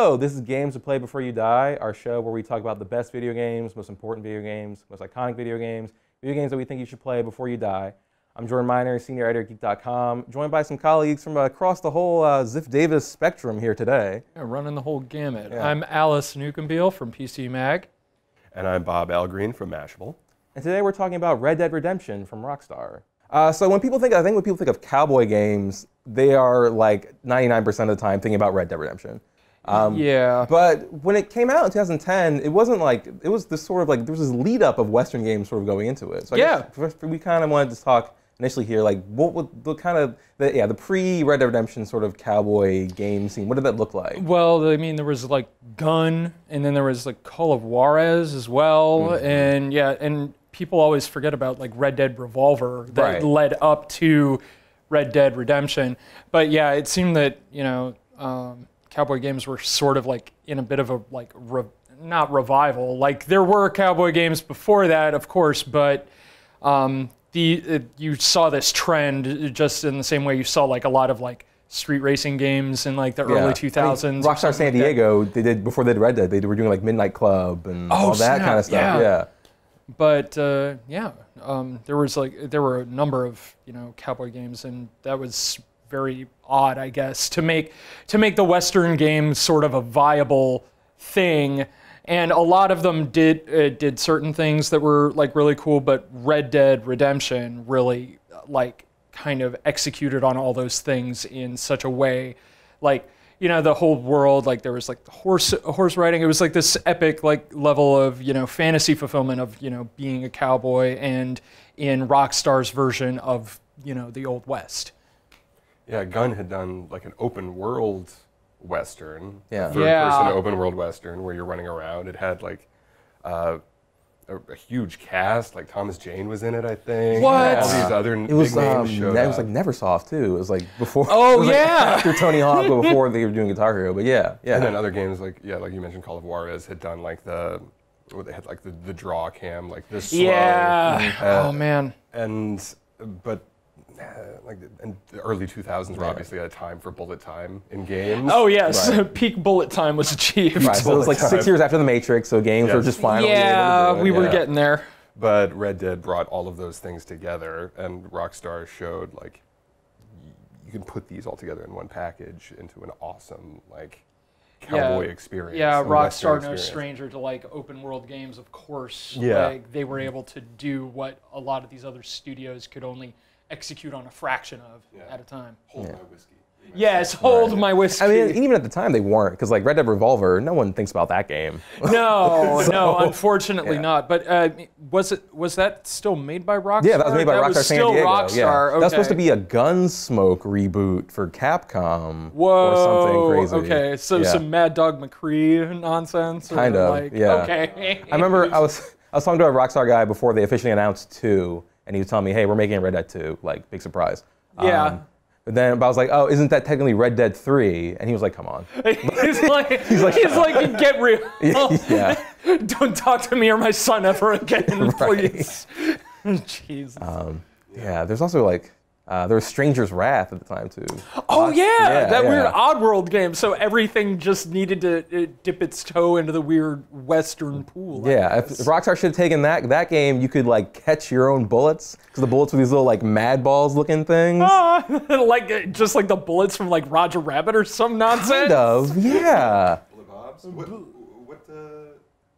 Hello, this is Games to Play Before You Die, our show where we talk about the best video games, most important video games, most iconic video games that we think you should play before you die. I'm Jordan Miner, senior editor at Geek.com, joined by some colleagues from across the whole Ziff Davis spectrum here today. Yeah, running the whole gamut. Yeah. I'm Alice Newcome-Beill from PC Mag. And I'm Bob Al-Greene from Mashable. And today we're talking about Red Dead Redemption from Rockstar. So when people think of cowboy games, they are like 99% of the time thinking about Red Dead Redemption. Yeah. But when it came out in 2010, it wasn't like, it was this sort of like, there was this lead up of Western games sort of going into it. So I guess we kind of wanted to talk initially here, like what would the kind of, the pre-Red Dead Redemption sort of cowboy game scene, what did that look like? Well, I mean, there was like Gun, and then there was like Call of Juarez as well, and yeah, and people always forget about like Red Dead Revolver that led up to Red Dead Redemption. But yeah, it seemed that, you know, cowboy games were sort of like in a bit of a like, not revival. Like there were cowboy games before that, of course, but you saw this trend just in the same way you saw like a lot of like street racing games in like the early 2000s. I mean, Rockstar San Diego, they did, before they did Red Dead, they were doing like Midnight Club and all that kind of stuff. Yeah. But there were a number of, you know, cowboy games, and that was very odd, I guess, to make the Western game sort of a viable thing. And a lot of them did certain things that were like really cool, but Red Dead Redemption really like kind of executed on all those things in such a way, like, you know, the whole world, like there was like the horse riding. It was like this epic like level of, you know, fantasy fulfillment of, you know, being a cowboy, and in Rockstar's version of, you know, the Old West. Yeah, Gun had done like an open world Western, yeah, third-person open world Western where you're running around. It had like a huge cast, like Thomas Jane was in it, I think. What? All these other big names showed up. It was like Neversoft too. It was like before. Oh like yeah. after Tony Hawk, but before they were doing Guitar Hero. But yeah. And then other games like like you mentioned, Call of Juarez had done like they had like the draw cam, like this slow. Yeah. Oh man. But the early 2000s were obviously at a time for bullet time in games. Oh yes, peak bullet time was achieved. Right, so it was like 6 years after the Matrix, so games were just finally able to do it. We were getting there. But Red Dead brought all of those things together, and Rockstar showed like you can put these all together in one package into an awesome like cowboy experience. Yeah, Rockstar no stranger to like open world games, of course. Yeah. Like, they were able to do what a lot of these other studios could only execute on a fraction of at a time. Hold my whiskey. Yes, hold my whiskey. I mean, even at the time they weren't, because like Red Dead Revolver, no one thinks about that game. No, no, unfortunately not. But was that still made by Rockstar? Yeah, that was made by Rockstar San Diego. Rockstar. Yeah. Okay. That was supposed to be a Gunsmoke reboot for Capcom. Whoa. Or something crazy. Okay, so some Mad Dog McCree nonsense. Kind of. Like, yeah. Okay. I remember I was talking to a Rockstar guy before they officially announced 2. And he was telling me, hey, we're making Red Dead 2, like, big surprise. Yeah. But I was like, oh, isn't that technically Red Dead 3? And he was like, come on. he's like, get real. Yeah. Don't talk to me or my son ever again, please. Jeez. Yeah, there's also like, there was Stranger's Wrath at the time too. Oh that weird Oddworld game. So everything just needed to dip its toe into the weird Western pool. Yeah, if Rockstar should have taken that game, you could like catch your own bullets, because the bullets were these little like mad balls looking things. Like just like the bullets from like Roger Rabbit or some nonsense. Kind of, yeah.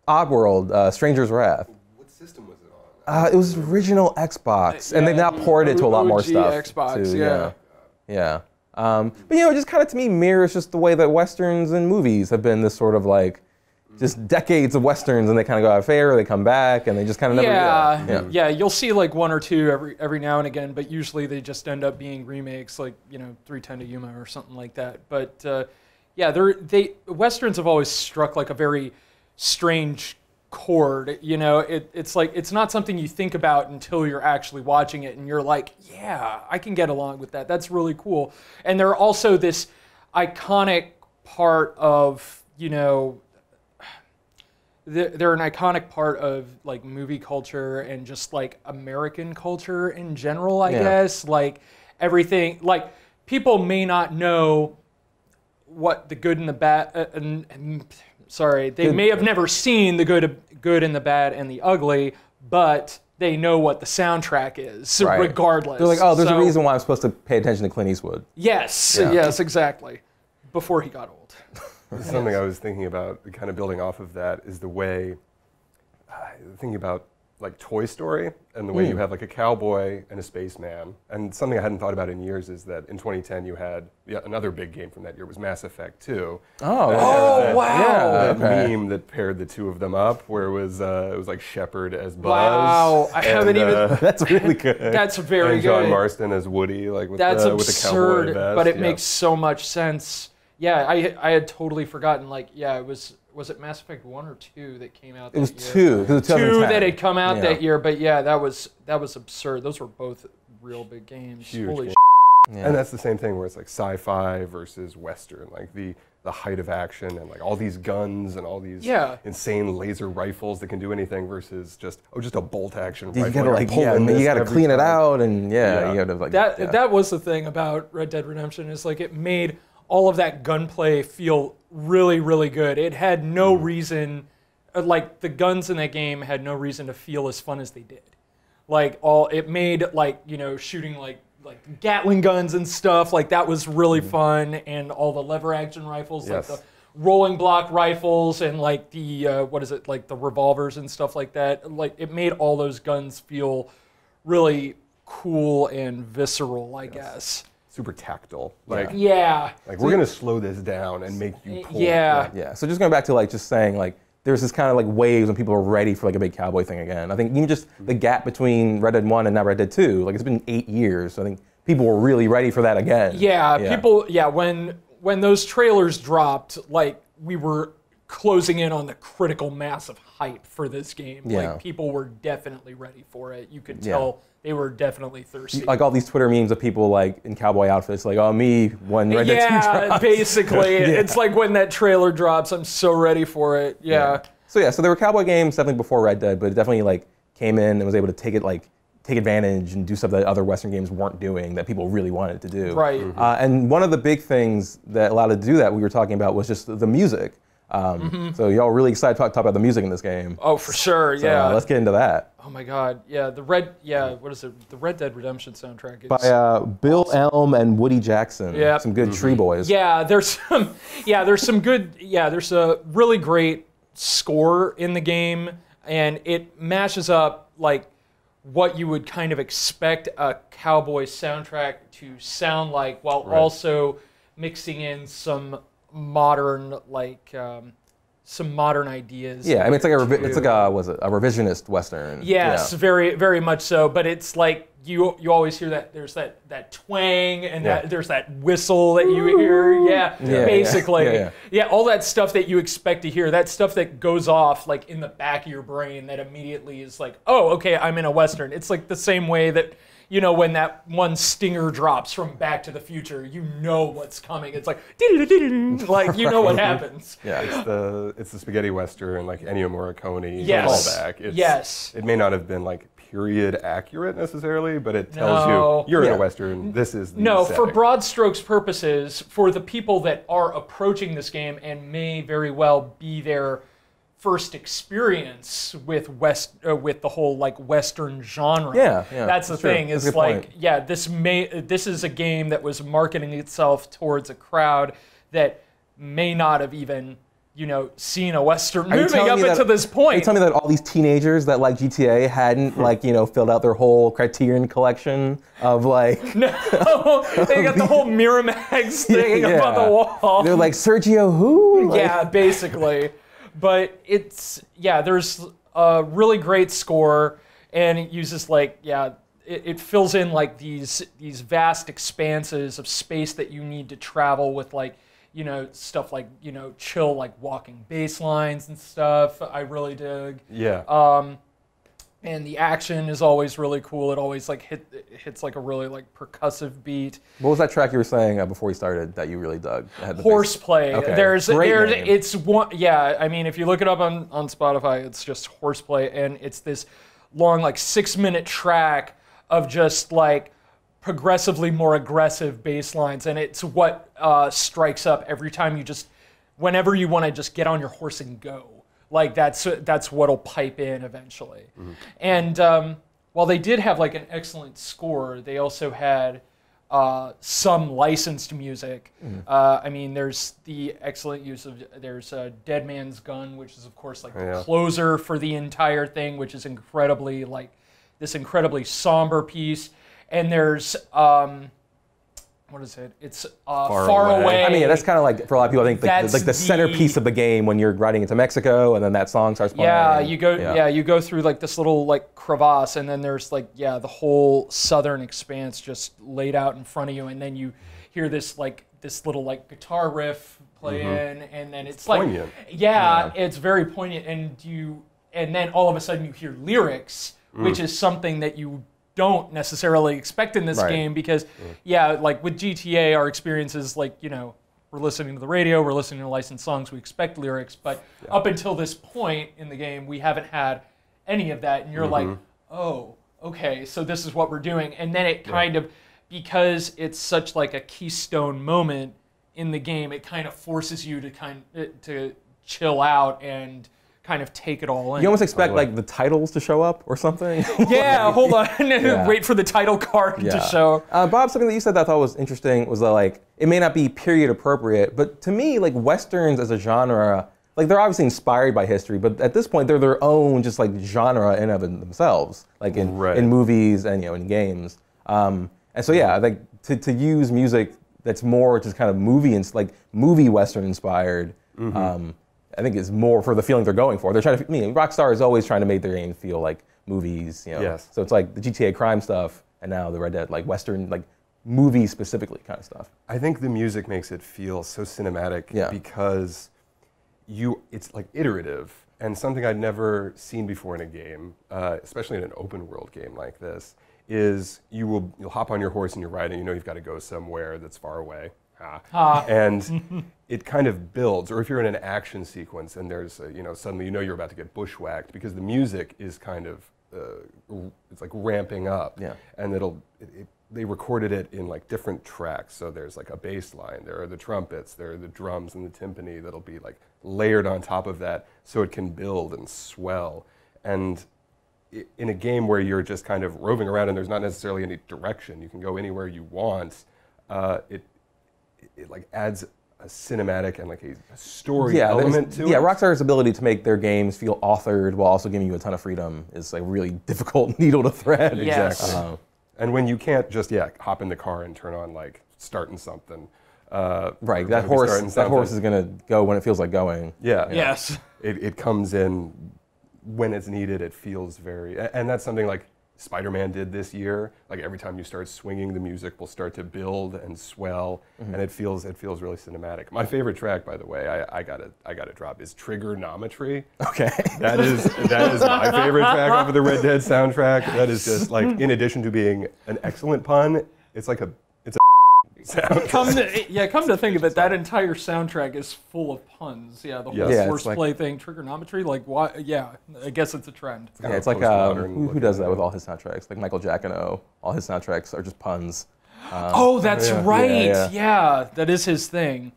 Oddworld, Stranger's Wrath. What system was it on? It was original Xbox, and they've now ported it to a lot more stuff. Xbox, too, yeah. But you know, it just kind of to me mirrors just the way that Westerns and movies have been this sort of like, just decades of Westerns, and they kind of go out of favor, they come back, and they just kind of never. Yeah. You'll see like 1 or 2 every now and again, but usually they just end up being remakes, like, you know, 310 to Yuma or something like that. But Westerns have always struck like a very strange chord, you know. It's like, it's not something you think about until you're actually watching it, and you're like, yeah, I can get along with that. That's really cool. And they're also this iconic part of, you know, they're an iconic part of like movie culture and just like American culture in general, I guess. Like everything, like people may not know what the good and the bad. Sorry, they may have never seen the good and the bad and the ugly, but they know what the soundtrack is, regardless. They're like, oh, there's a reason why I'm supposed to pay attention to Clint Eastwood. Yes, yes, exactly. Before he got old. Something I was thinking about, kind of building off of that, is the way, thinking about like Toy Story and the way you have like a cowboy and a spaceman. And something I hadn't thought about in years is that in 2010 you had another big game from that year was Mass Effect 2. Oh, wow. That meme that paired the two of them up, where it was like Shepard as Buzz. Wow, I haven't even. That's really good. That's very and good. John Marston as Woody, like with that's the absurd, with the cowboy vest. but it makes so much sense. Yeah, I had totally forgotten. Like, yeah, it was it Mass Effect 1 or 2 that came out that year? It was 2. It was 2 that had come out that year, but yeah, that was absurd. Those were both real big games. Huge Holy game. shit. And that's the same thing where it's like sci-fi versus Western, like the height of action and like all these guns and all these insane laser rifles that can do anything versus just a bolt action rifle. You gotta you gotta clean it out and you gotta like that was the thing about Red Dead Redemption, is like it made all of that gunplay feel really, really good. It had no reason, like the guns in that game had no reason to feel as fun as they did. Like it made like, you know, shooting like Gatling guns and stuff, like that was really fun, and all the lever action rifles, like the rolling block rifles and like the like the revolvers and stuff like that. Like it made all those guns feel really cool and visceral, I guess. Super tactile. Like like we're gonna slow this down and make you pull. Yeah. So just going back to like just saying like there's this kind of like waves when people are ready for like a big cowboy thing again. I think even just the gap between Red Dead 1 and now Red Dead 2, like it's been 8 years. So I think people were really ready for that again. People when those trailers dropped, like we were closing in on the critical mass of hype for this game. Like people were definitely ready for it. You could tell they were definitely thirsty. Like all these Twitter memes of people like in cowboy outfits, like, oh, me when Red Dead 2 drops. Basically. It's like when that trailer drops, I'm so ready for it. So there were cowboy games definitely before Red Dead, but it definitely like came in and was able to take advantage and do stuff that other Western games weren't doing that people really wanted to do. Right. And one of the big things that allowed it to do that we were talking about was just the music. So y'all really excited to talk about the music in this game. Oh, for sure, So, let's get into that. Oh my God, what is it? The Red Dead Redemption soundtrack is by Bill Elm and Woody Jackson. Yeah, some good Tree Boys. Yeah, there's some good. Yeah, there's a really great score in the game, and it mashes up like what you would kind of expect a cowboy soundtrack to sound like, while also mixing in some modern ideas. Yeah, I mean it's like a revisionist Western. Yes, very, very much so. But it's like you always hear that there's that twang and that there's that whistle that you hear. Basically. Yeah, all that stuff that you expect to hear. That stuff that goes off like in the back of your brain that immediately is like, oh, okay, I'm in a Western. It's like the same way that, you know, when that one stinger drops from Back to the Future, you know what's coming. It's like, like you know what happens. Yeah, it's the spaghetti Western, like Ennio Morricone callback. It may not have been like period accurate necessarily, but it tells you you're in a Western. This is the setting. For broad strokes purposes, for the people that are approaching this game and may very well be their first experience with the whole like Western genre. That's the thing. Is like, this is a game that was marketing itself towards a crowd that may not have even, you know, seen a Western movie up until this point. Are you telling me that all these teenagers that like GTA hadn't like, you know, filled out their whole Criterion collection of like... No, they got the whole Miramax thing up on the wall. They're like, Sergio who? Like, yeah, basically. But it's, there's a really great score, and it uses like, it fills in like these vast expanses of space that you need to travel with, like, you know, stuff like, you know, chill like walking bass lines and stuff. I really dig. And the action is always really cool. It always like hits like a really like percussive beat. What was that track you were saying before we started that you really dug? Horseplay. Okay. It's one. Yeah, I mean, if you look it up on Spotify, it's just Horseplay, and it's this long like 6-minute track of just like progressively more aggressive bass lines, and it's what strikes up every time you just, whenever you want to just get on your horse and go. Like that's what'll pipe in eventually. And while they did have like an excellent score, they also had some licensed music. I mean, there's the excellent use of, there's Dead Man's Gun, which is of course like the closer for the entire thing, which is incredibly like this incredibly somber piece. And there's what is it? It's Far Away. I mean, yeah, that's kind of like, for a lot of people, I think like the centerpiece of the game when you're riding into Mexico, and then that song starts playing. Yeah, you go through like this little like crevasse, and then there's like the whole southern expanse just laid out in front of you, and then you hear this little like guitar riff play in, and then it's like poignant. It's very poignant, and then all of a sudden you hear lyrics, which is something that you don't necessarily expect in this game, because like with GTA, our experience is like, we're listening to the radio, we're listening to licensed songs, we expect lyrics, but up until this point in the game, we haven't had any of that, and you're like, oh, okay, so this is what we're doing. And then it kind of, because it's such like a keystone moment in the game, it kind of forces you to chill out and kind of take it all in. You almost expect like the titles to show up or something. Hold on. Wait for the title card to show. Bob, something that you said that I thought was interesting was that like, it may not be period appropriate, but to me, like Westerns as a genre, like they're obviously inspired by history, but at this point they're their own just like genre in of themselves, like in movies and in games. And so I think to use music that's more just kind of movie Western inspired, I think it's more for the feeling they're going for. They're trying to, Rockstar is always trying to make their game feel like movies, So it's like the GTA crime stuff, and now the Red Dead, like Western, like movie specifically kind of stuff. I think the music makes it feel so cinematic because it's like iterative, and something I'd never seen before in a game, especially in an open world game like this, is you'll hop on your horse and you're riding, you've got to go somewhere that's far away. And it kind of builds, or if you're in an action sequence and there's, suddenly you're about to get bushwhacked, because the music is kind of, it's like ramping up. And they recorded it in like different tracks. So there's like a bass line, there are the trumpets, there are the drums and the timpani that'll be like layered on top of that so it can build and swell. And in a game where you're just kind of roving around and there's not necessarily any direction, you can go anywhere you want, it like adds a cinematic and like a story element to it. Rockstar's ability to make their games feel authored while also giving you a ton of freedom is like really difficult needle to thread. Exactly. And when you can't just hop in the car and turn on like starting something. That horse is gonna go when it feels like going. Yes. It comes in when it's needed. It feels and that's something like Spider-Man did this year. Like every time you start swinging, the music will start to build and swell, and it feels really cinematic. My favorite track, by the way, I got to drop, is Trigonometry. Okay. That is my favorite track off of the Red Dead soundtrack. That is just like, in addition to being an excellent pun, it's a sound. Come to think of it, that entire soundtrack is full of puns. The whole horseplay thing, Trigonometry, like why? I guess it's a trend. It's like who does that with all his soundtracks? Like Michael Giacchino, all his soundtracks are just puns. That's right. Yeah, that is his thing.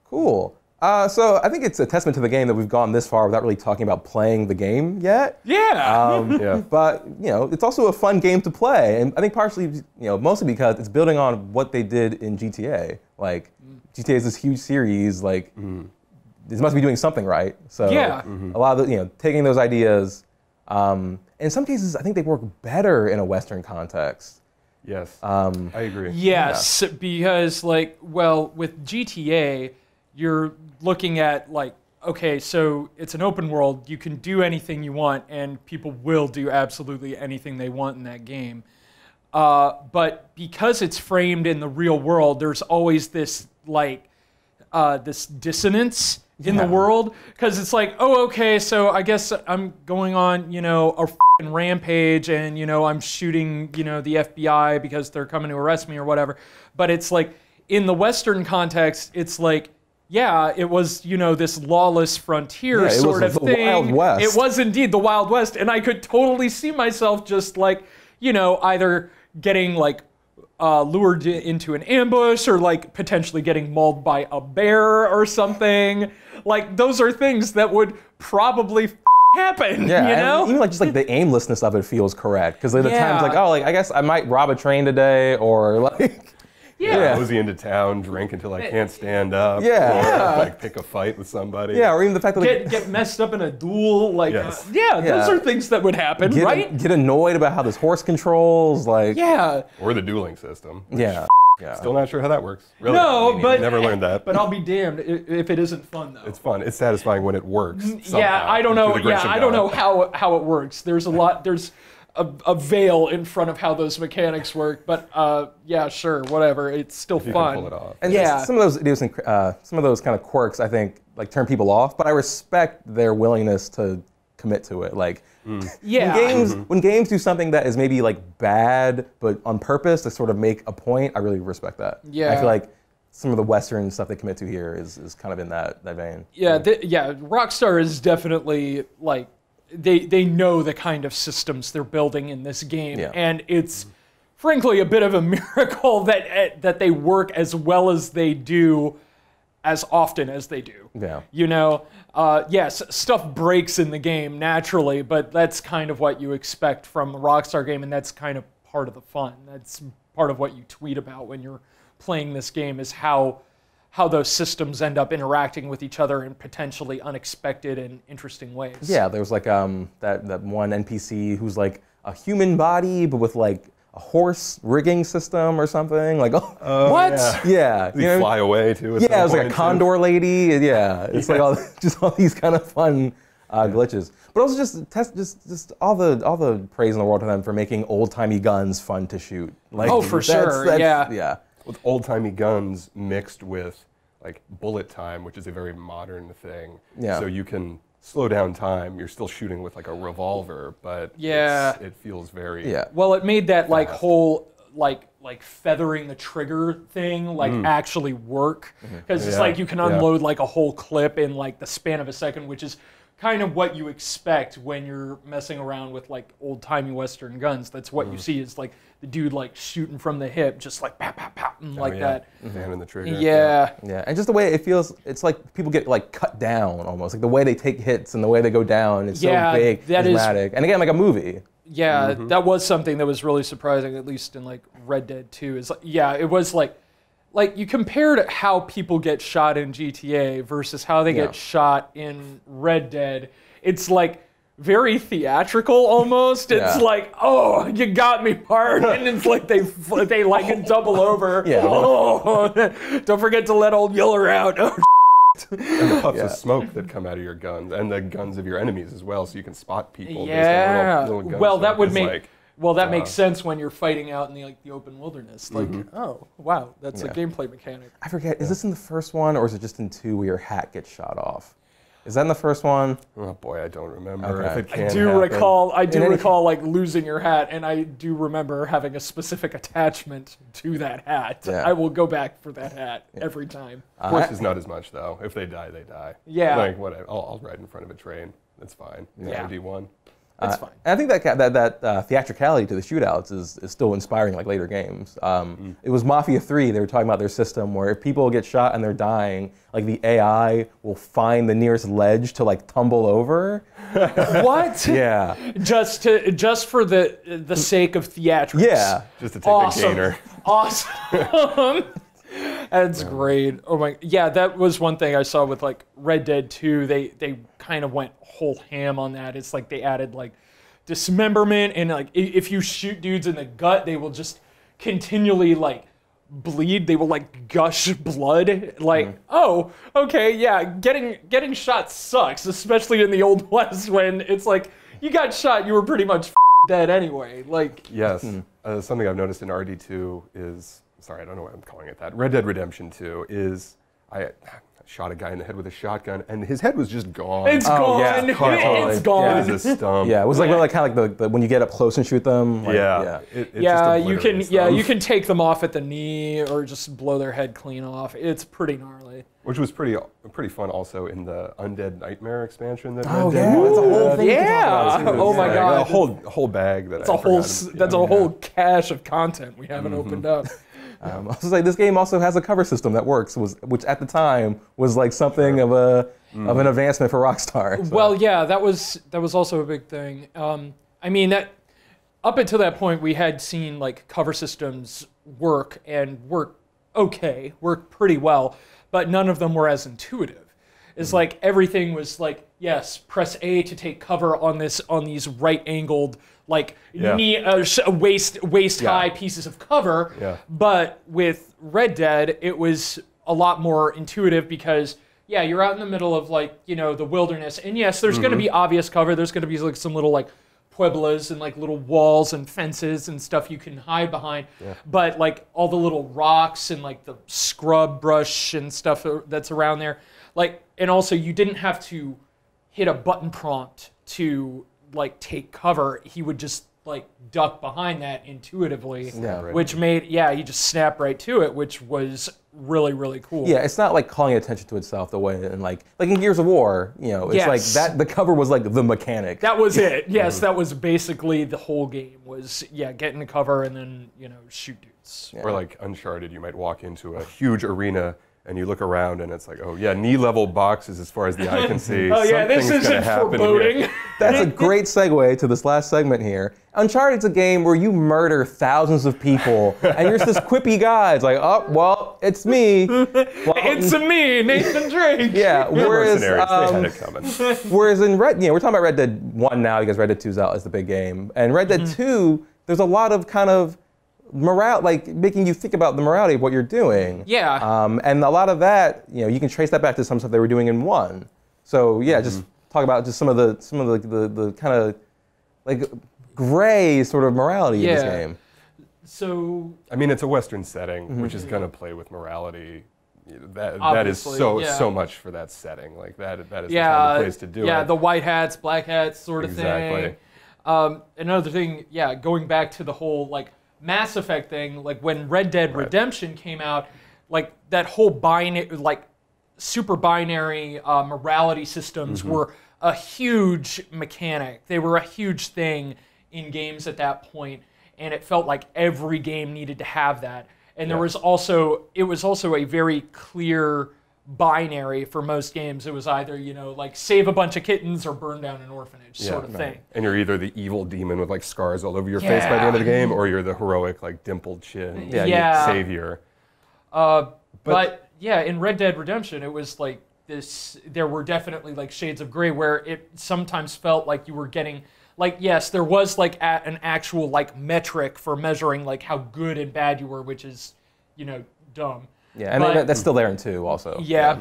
Cool. So I think it's a testament to the game that we've gone this far without really talking about playing the game yet. But it's also a fun game to play, and I think partially, mostly because it's building on what they did in GTA. Like GTA is this huge series. Like this must be doing something right. So a lot of taking those ideas. In some cases, I think they work better in a Western context. Yes, I agree. Yes, because with GTA, you're looking at like, okay, so it's an open world, you can do anything you want, and people will do absolutely anything they want in that game. But because it's framed in the real world, there's always this this dissonance in the world, because it's like, oh, okay, so I guess I'm going on, a f***ing rampage, and I'm shooting, the FBI because they're coming to arrest me or whatever. But it's like, in the Western context, it's like, it was, this lawless frontier sort of thing. The Wild West. It was indeed the Wild West, and I could totally see myself just like, either getting like lured into an ambush, or like potentially getting mauled by a bear or something. Like those are things that would probably happen. Yeah, you know, and even like just like the aimlessness of it feels correct because there are times like, oh, like I guess I might rob a train today, or like. Yeah. Mosey into town, drink until I can't stand up. Yeah. Or like pick a fight with somebody. Yeah, or even the fact that like, get messed up in a duel. Like, Yes. those are things that would happen, right? get annoyed about how this horse controls, like. Yeah. Or the dueling system. Yeah. Yeah. Still not sure how that works. Really. No, but never learned that. But I'll be damned if it isn't fun though. It's fun. It's satisfying when it works. Yeah, somehow, I don't know. through the grace Yeah, of I don't God. know how it works. There's a veil in front of how those mechanics work, but yeah, sure, whatever. It's still You fun. can pull it off. And Yeah. some of those kind of quirks, I think, like turn people off. But I respect their willingness to commit to it. Like, Yeah. when games do something that is maybe like bad, but on purpose to sort of make a point, I really respect that. Yeah. I feel like some of the Western stuff they commit to here is kind of in that vein. Yeah, Rockstar is definitely like they know the kind of systems they're building in this game, Yeah. and it's frankly a bit of a miracle that they work as well as they do, as often as they do. Yeah. You know, yes, stuff breaks in the game naturally, but that's kind of what you expect from a Rockstar game, and that's kind of part of the fun. That's part of what you tweet about when you're playing this game, is how those systems end up interacting with each other in potentially unexpected and interesting ways. Yeah, there was like that one NPC who's like a human body, but with like a horse rigging system or something. Like, oh, What? yeah. Does he fly away too? Yeah, it was like a condor lady. Yeah, it's like all these kind of fun glitches. But also just all the praise in the world to them for making old timey guns fun to shoot. Like, Oh, for sure, yeah. With old-timey guns mixed with like bullet time, which is a very modern thing. Yeah. So you can slow down time. You're still shooting with like a revolver, but Yeah. it feels very Yeah. Well, it made that like Fast. whole like feathering the trigger thing like actually work, because it's Yeah, like you can yeah. unload like a whole clip in like the span of a second, which is kind of what you expect when you're messing around with like old-timey Western guns. That's what you see, is like the dude like shooting from the hip, just like pop, pop, pop, and like that. Hand in the trigger. Yeah. Yeah, and just the way it feels, it's like people get like cut down almost. Like the way they take hits and the way they go down, it's Yeah, so big, that is- dramatic. And again, like a movie. Yeah, that was something that was really surprising, at least in like Red Dead 2. Is like, yeah, it was like you compared how people get shot in GTA versus how they Yeah. get shot in Red Dead. It's like very theatrical almost. It's Yeah. like, oh, you got me hard, and it's like they like double over. Yeah. Oh, don't forget to let old Yeller out. Oh, And the puffs Yeah. of smoke that come out of your guns, and the guns of your enemies as well, so you can spot people. yeah. Based on little gun Well, that smoke. would It's make. like, Well, that makes sense when you're fighting out in the open wilderness. Like, oh, wow, that's a Yeah. gameplay mechanic. I forget, is this in the first one or is it just in 2 where your hat gets shot off? Is that in the first one? oh boy, I don't remember Okay. if it can I do happen. recall like losing your hat, and I do remember having a specific attachment to that hat. Yeah. I will go back for that hat every time. Horses not as much though. If they die, they die. Yeah. Like whatever. I'll ride in front of a train. That's fine. Yeah. D1. That's fine. And I think that theatricality to the shootouts is still inspiring like later games. It was Mafia 3, they were talking about their system where if people get shot and they're dying, like the AI will find the nearest ledge to like tumble over. What? Yeah. Just for the sake of theatrics. Yeah. Just to take Awesome. a gainer. Awesome. That's great. Oh my, yeah, that was one thing I saw with like Red Dead 2. They kind of went whole ham on that. It's like they added like dismemberment, and like if you shoot dudes in the gut, they will just continually like bleed. They will like gush blood. Like, oh, okay, yeah, getting shot sucks, especially in the Old West when it's like you got shot, you were pretty much dead anyway. Like, Yes. Something I've noticed in RD2 is, sorry, I don't know why I'm calling it that. Red Dead Redemption 2 is, I shot a guy in the head with a shotgun, and his head was just gone. It's gone. yeah, It's gone. It is a stump. Yeah, it was like kind of like the when you get up close and shoot them. Like, yeah. It Yeah, just you can. obliterates Yeah, them. you can take them off at the knee or just blow their head clean off. It's pretty gnarly. Which was pretty fun also in the Undead Nightmare expansion that Oh Red Dead yeah, had. that's a whole thing. Yeah. To talk about, too. Oh my Yeah, God. a whole bag that That's a whole cache of content we haven't opened up. I was like, this game also has a cover system that works, which at the time was like something of an advancement for Rockstar. So. Well, yeah, that was also a big thing. I mean, that up until that point, we had seen like cover systems work pretty well, but none of them were as intuitive. It's like everything was like, yes, press A to take cover on these right-angled like waist high pieces of cover. Yeah. But with Red Dead, it was a lot more intuitive because you're out in the middle of like, the wilderness, and yes, there's going to be obvious cover. There's going to be like some little like pueblos and like little walls and fences and stuff you can hide behind. Yeah. But like all the little rocks and like the scrub brush and stuff that's around there, like, and also you didn't have to hit a button prompt to like take cover. He would just like duck behind that intuitively, which made he just snapped right to it, which was really, really cool. Yeah, it's not like calling attention to itself the way in like in Gears of War, it's like that the cover was like the mechanic. That was it. Yes, that was basically the whole game was get into cover and then, shoot dudes. Or like Uncharted, you might walk into a huge arena and you look around and it's like, oh yeah, knee-level boxes as far as the eye can see. Oh yeah, this Something's gonna isn't happen foreboding. here. That's a great segue to this last segment here. Uncharted's a game where you murder thousands of people, and you're just this quippy guy. It's like, oh, well, it's me. Well, It's me, Nathan Drake. Yeah, whereas, Mercenaries, they had it coming. whereas in we're talking about Red Dead 1 now because Red Dead 2 is out as the big game. And Red Dead 2, there's a lot of kind of morale, like making you think about the morality of what you're doing. Yeah. And a lot of that, you can trace that back to some stuff they were doing in 1. So yeah, just talk about just some of the kind of like gray sort of morality in this game. So I mean, it's a Western setting, which is gonna play with morality. That is so much for that setting. Like that is the kind of place to do it. Yeah, the white hats, black hats sort of Exactly. thing. Another thing, going back to the whole like Mass Effect thing, like when Red Dead Redemption came out, like that whole super binary morality systems were a huge mechanic. They were a huge thing in games at that point, and it felt like every game needed to have that. And it was also a very clear binary for most games. It was either, like save a bunch of kittens or burn down an orphanage sort of thing. And you're either the evil demon with like scars all over your face by the end of the game, or you're the heroic like dimpled chin savior. But in Red Dead Redemption, it was like this. There were definitely like shades of gray where it sometimes felt like you were getting like, yes, there was like an actual like metric for measuring like how good and bad you were, which is, dumb. Yeah, and that's still there in 2 also. Yeah,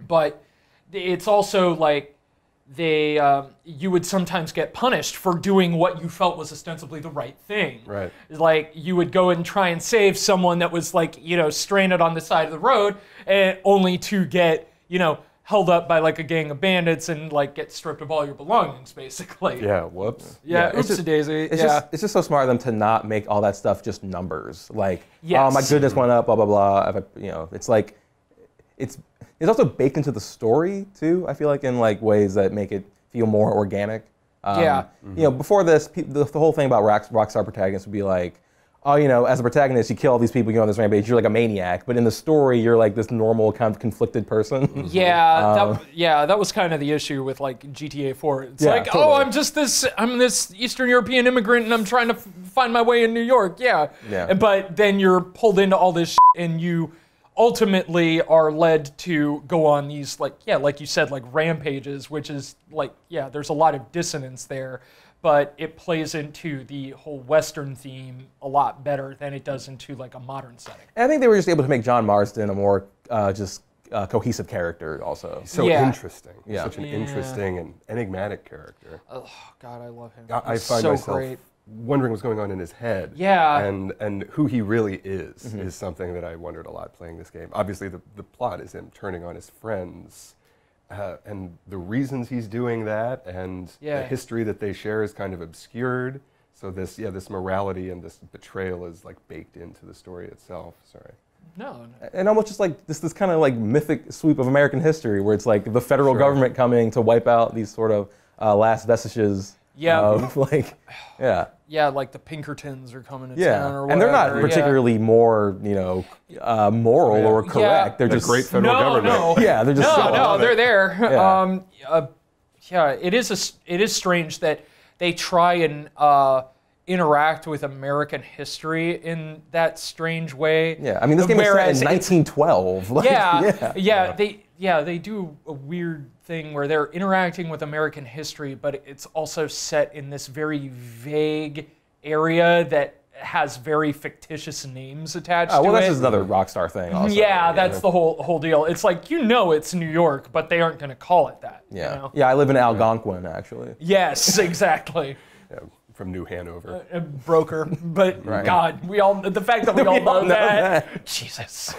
but it's also like you would sometimes get punished for doing what you felt was ostensibly the right thing. Right. Like you would go and try and save someone that was like, stranded on the side of the road, and only to get, held up by like a gang of bandits and like get stripped of all your belongings, basically. Yeah, whoops. Yeah, oopsie-daisy. It's just so smart of them to not make all that stuff just numbers. Like, oh my goodness, went up, blah blah blah. It's like, it's also baked into the story too. I feel like in like ways that make it feel more organic. Before this, the whole thing about Rockstar protagonists would be like, oh, as a protagonist, you kill all these people, you go on this rampage, you're like a maniac. But in the story, you're like this normal kind of conflicted person. That was kind of the issue with like GTA 4. It's like, totally. I'm this Eastern European immigrant and I'm trying to find my way in New York. Yeah. But then you're pulled into all this and you ultimately are led to go on these like you said, like rampages, which is like, there's a lot of dissonance there. But it plays into the whole Western theme a lot better than it does into like a modern setting. And I think they were just able to make John Marsden a more cohesive character also. So interesting. Such an interesting and enigmatic character. Oh, God, I love him. I find myself wondering what's going on in his head. Yeah. And who he really is something that I wondered a lot playing this game. Obviously, the plot is him turning on his friends, and the reasons he's doing that, and the history that they share is kind of obscured. So this morality and this betrayal is like baked into the story itself. Sorry. No. And almost just like this kind of like mythic sweep of American history, where it's like the federal government coming to wipe out these sort of last vestiges. Of like, yeah, like the Pinkertons are coming to town, or whatever. And they're not particularly more, moral or correct. They're just great federal government. No, yeah, they're just they're there. Yeah. It is strange that they try and interact with American history in that strange way. Yeah, I mean, this game was set in 1912. Like, they do a weird thing where they're interacting with American history, but it's also set in this very vague area that has very fictitious names attached to it. Well, that's just another Rockstar thing also. Yeah, that's the whole deal. It's like, it's New York, but they aren't going to call it that. Yeah. You know? Yeah, I live in Algonquin, actually. Yes, exactly. From New Hanover. Broker, but God, the fact that we all know that. Jesus.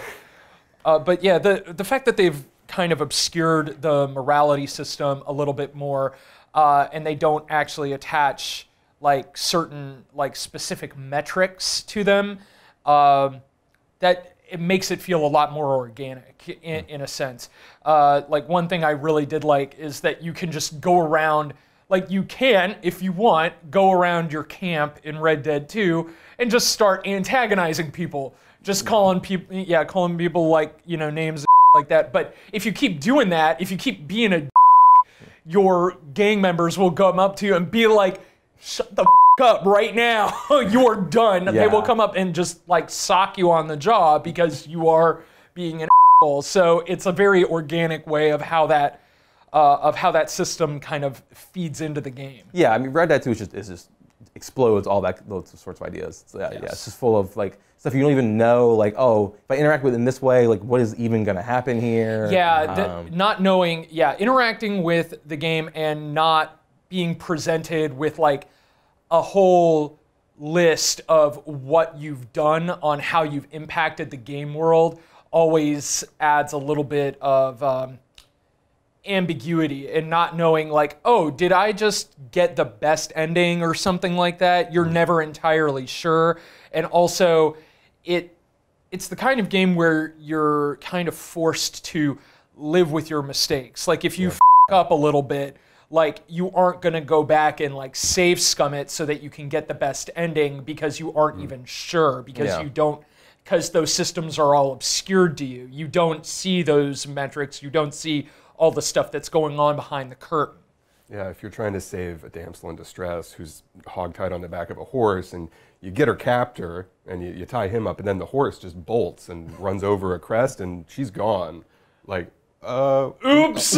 But yeah, the fact that they've kind of obscured the morality system a little bit more, and they don't actually attach like certain like specific metrics to them, that it makes it feel a lot more organic in a sense. Like one thing I really did like is that you can just go around, like you can, if you want, go around your camp in Red Dead 2 and just start antagonizing people, just calling people like, names like that. But if you keep doing that, if you keep being a your gang members will come up to you and be like, shut the up right now, you're done. Yeah. They will come up and just like sock you on the jaw because you are being an asshole. So it's a very organic way of how that system kind of feeds into the game. Yeah, I mean, Red Dead 2 is just explodes all those sorts of ideas. So, yeah, it's just full of like stuff you don't even know. Like, oh, if I interact with it in this way, like, what is even going to happen here? Yeah, not knowing. Yeah, interacting with the game and not being presented with like a whole list of what you've done on how you've impacted the game world always adds a little bit of ambiguity, and not knowing like, oh, did I just get the best ending or something like that? You're never entirely sure. And also it's the kind of game where you're kind of forced to live with your mistakes. Like if you f up a little bit, like you aren't gonna go back and like save scum it so that you can get the best ending because you aren't even sure, because because those systems are all obscured to you. You don't see those metrics, you don't see all the stuff that's going on behind the curtain. Yeah, if you're trying to save a damsel in distress who's hogtied on the back of a horse, and you get her captor and you tie him up, and then the horse just bolts and runs over a crest and she's gone. Like, oops,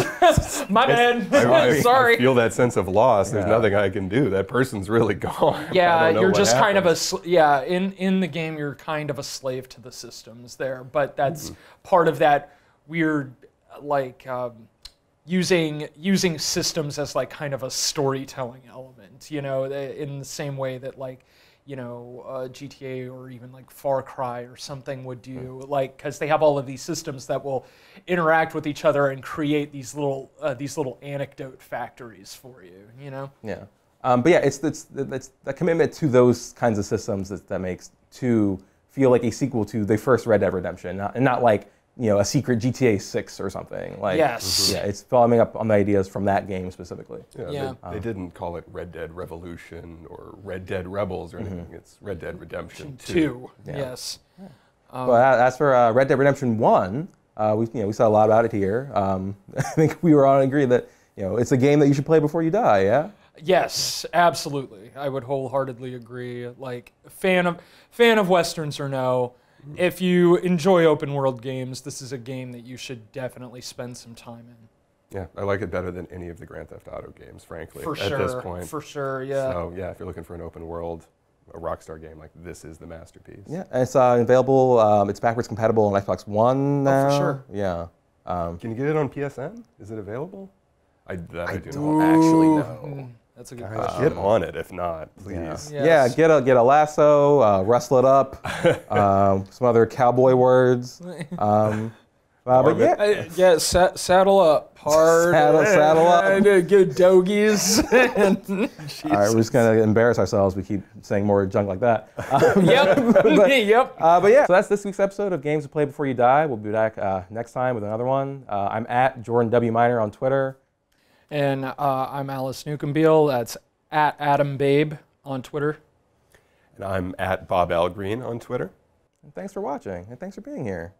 my bad. Sorry. I feel that sense of loss. There's nothing I can do. That person's really gone. Yeah, you're just kind of in the game, you're kind of a slave to the systems there. But that's part of that weird, like, using systems as like kind of a storytelling element, in the same way that like, GTA or even like Far Cry or something would do, like, because they have all of these systems that will interact with each other and create these little anecdote factories for you, Yeah, but yeah, it's that commitment to those kinds of systems that makes 2 feel like a sequel to the first Red Dead Redemption, not like a secret GTA 6 or something. Like, yes. Yeah, it's following up on the ideas from that game specifically. Yeah. They didn't call it Red Dead Revolution or Red Dead Rebels or anything. It's Red Dead Redemption 2. Yes. But as for Red Dead Redemption 1, we saw a lot about it here. I think we were all agree that it's a game that you should play before you die. Yeah. Yes, absolutely. I would wholeheartedly agree. Like, fan of Westerns or no, if you enjoy open world games, this is a game that you should definitely spend some time in. Yeah, I like it better than any of the Grand Theft Auto games, frankly, at this point. For sure, yeah. So yeah, if you're looking for an open world, a Rockstar game, like this is the masterpiece. Yeah, and it's available, it's backwards compatible on Xbox One now. Oh, for sure. Yeah. Can you get it on PSN? Is it available? I do not actually know. That's a good Guys, question. get on it. If not, please. Yeah, Yes. get a lasso, wrestle it up, some other cowboy words. But yeah, Saddle up hard. Saddle up. Good dogies. All right, we're just gonna embarrass ourselves. We keep saying more junk like that. Yep. But yeah, so that's this week's episode of Games to Play Before You Die. We'll be back next time with another one. I'm at Jordan W. Miner on Twitter. And I'm Alice Newcome-Beill. That's at Adam Babe on Twitter. And I'm at Bob Al-Greene on Twitter. And thanks for watching, and thanks for being here.